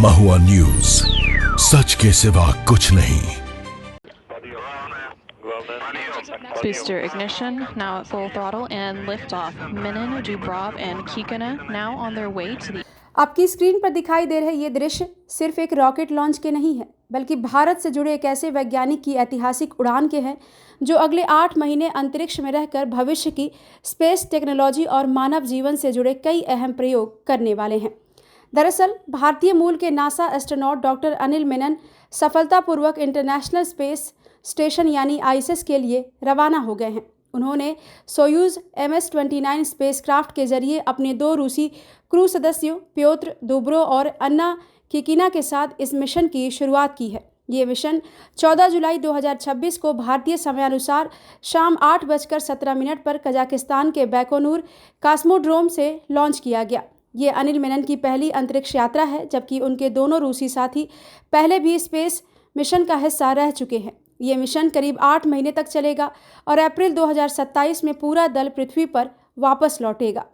महुआ news, सच के सिवा कुछ नहीं। Booster ignition now at full throttle and liftoff. Minin, Dubrov and Kikana now on their way to the आपकी screen पर दिखाई दे रहे ये दृश्य सिर्फ एक रॉकेट लॉन्च के नहीं है, बल्कि भारत से जुड़े एक ऐसे वैज्ञानिक की ऐतिहासिक उड़ान के हैं जो अगले 8 महीने अंतरिक्ष में रहकर भविष्य की स्पेस टेक्नोलॉजी और मानव जीवन से जुड़े कई अहम प्रयोग करने वाले हैं। दरअसल भारतीय मूल के NASA astronaut doctor Anil Menon सफलतापूर्वक इंटरनेशनल स्पेस स्टेशन यानी आईएसएस के लिए रवाना हो गए हैं। उन्होंने सोयूज MS-29 स्पेसक्राफ्ट के जरिए अपने 2 रूसी क्रू सदस्यों प्योत्र दुब्रो और अन्ना किकिना के साथ इस मिशन की शुरुआत की है। ये मिशन 14 जुलाई 2026 को भारतीय समयानुसार शाम 8:17 पर कजाकिस्तान के बैकोनूर कॉस्मोड्रोम से लॉन्च किया गया। ये अनिल मेनन की पहली अंतरिक्ष यात्रा है, जबकि उनके दोनों रूसी साथी पहले भी स्पेस मिशन का हिस्सा रह चुके हैं। ये मिशन करीब 8 महीने तक चलेगा और अप्रैल 2027 में पूरा दल पृथ्वी पर वापस लौटेगा।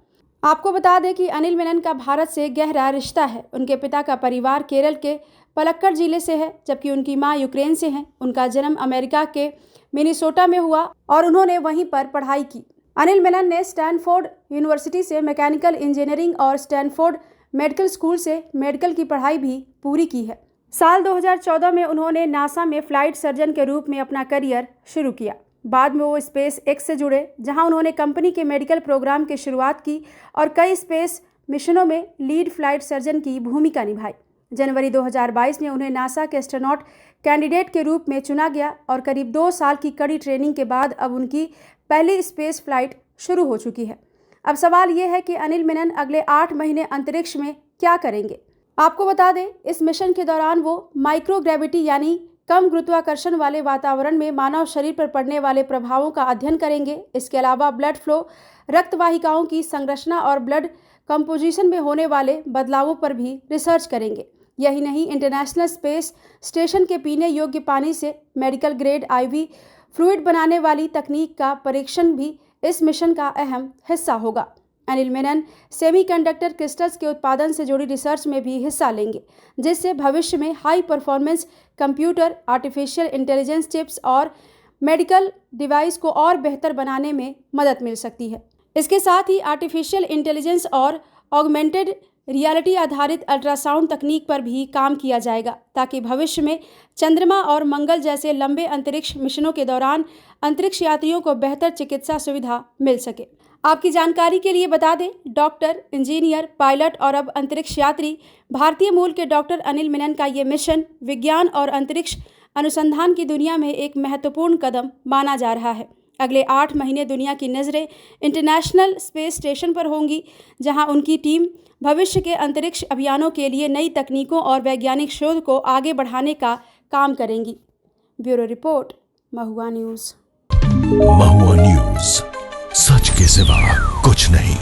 आपको बता दें कि अनिल मेनन का भारत से गहरा रिश्ता है। उनके पिता का परिवार केरल के पलक्कड़ जिले से है, जबकि उनकी मां यूक्रेन से हैं। उनका जन्म अमेरिका के मिनीसोटा में हुआ और उन्होंने वहीं पर पढ़ाई की। अनिल मेनन ने स्टैनफोर्ड यूनिवर्सिटी से मैकेनिकल इंजीनियरिंग और स्टैनफोर्ड मेडिकल स्कूल से मेडिकल की पढ़ाई भी पूरी की है। साल 2014 में उन्होंने नासा में फ्लाइट सर्जन के रूप में अपना करियर शुरू किया। बाद में वो स्पेस एक्स से जुड़े, जहां उन्होंने कंपनी के मेडिकल प्रोग्राम की शुरुआत की और कई स्पेस मिशनों में लीड फ्लाइट सर्जन की भूमिका निभाई। जनवरी 2022 में उन्हें नासा के एस्ट्रोनॉट कैंडिडेट के रूप में चुना गया और करीब 2 साल की कड़ी ट्रेनिंग के बाद अब उनकी पहली स्पेस फ्लाइट शुरू हो चुकी है। अब सवाल ये है कि अनिल मेनन अगले 8 महीने अंतरिक्ष में क्या करेंगे। आपको बता दें, इस मिशन के दौरान वो माइक्रोग्रेविटी यानी कम गुरुत्वाकर्षण वाले वातावरण में मानव शरीर पर पड़ने वाले प्रभावों का अध्ययन करेंगे। इसके अलावा ब्लड फ्लो, रक्त वाहिकाओं की संरचना और ब्लड कंपोजिशन में होने वाले बदलावों पर भी रिसर्च करेंगे। यही नहीं, इंटरनेशनल स्पेस स्टेशन के पीने योग्य पानी से मेडिकल ग्रेड IV फ्लूइड बनाने वाली तकनीक का परीक्षण भी इस मिशन का अहम हिस्सा होगा। अनिल मेनन सेमीकंडक्टर क्रिस्टल्स के उत्पादन से जुड़ी रिसर्च में भी हिस्सा लेंगे, जिससे भविष्य में high performance computer, artificial intelligence chips और मेडिकल डिवाइस को और बेहतर बनाने में मदद मिल सकती है। इसके साथ ही आर्टिफिशियल इंटेलिजेंस और ऑगमेंटेड रियलिटी आधारित अल्ट्रासाउंड तकनीक पर भी काम किया जाएगा, ताकि भविष्य में चंद्रमा और मंगल जैसे लंबे अंतरिक्ष मिशनों के दौरान अंतरिक्ष यात्रियों को बेहतर चिकित्सा सुविधा मिल सके। आपकी जानकारी के लिए बता दें, डॉक्टर, इंजीनियर, पायलट और अब अंतरिक्ष यात्री भारतीय मूल के डॉक्टर अनिल मेनन का ये मिशन विज्ञान और अंतरिक्ष अनुसंधान की दुनिया में एक महत्वपूर्ण कदम माना जा रहा है। अगले 8 महीने दुनिया की नज़रें इंटरनेशनल स्पेस स्टेशन पर होंगी, जहां उनकी टीम भविष्य के अंतरिक्ष अभियानों के लिए नई तकनीकों और वैज्ञानिक शोध को आगे बढ़ाने का काम करेंगी। ब्यूरो रिपोर्ट, महुआ न्यूज़। महुआ न्यूज, सच के सिवा कुछ नहीं।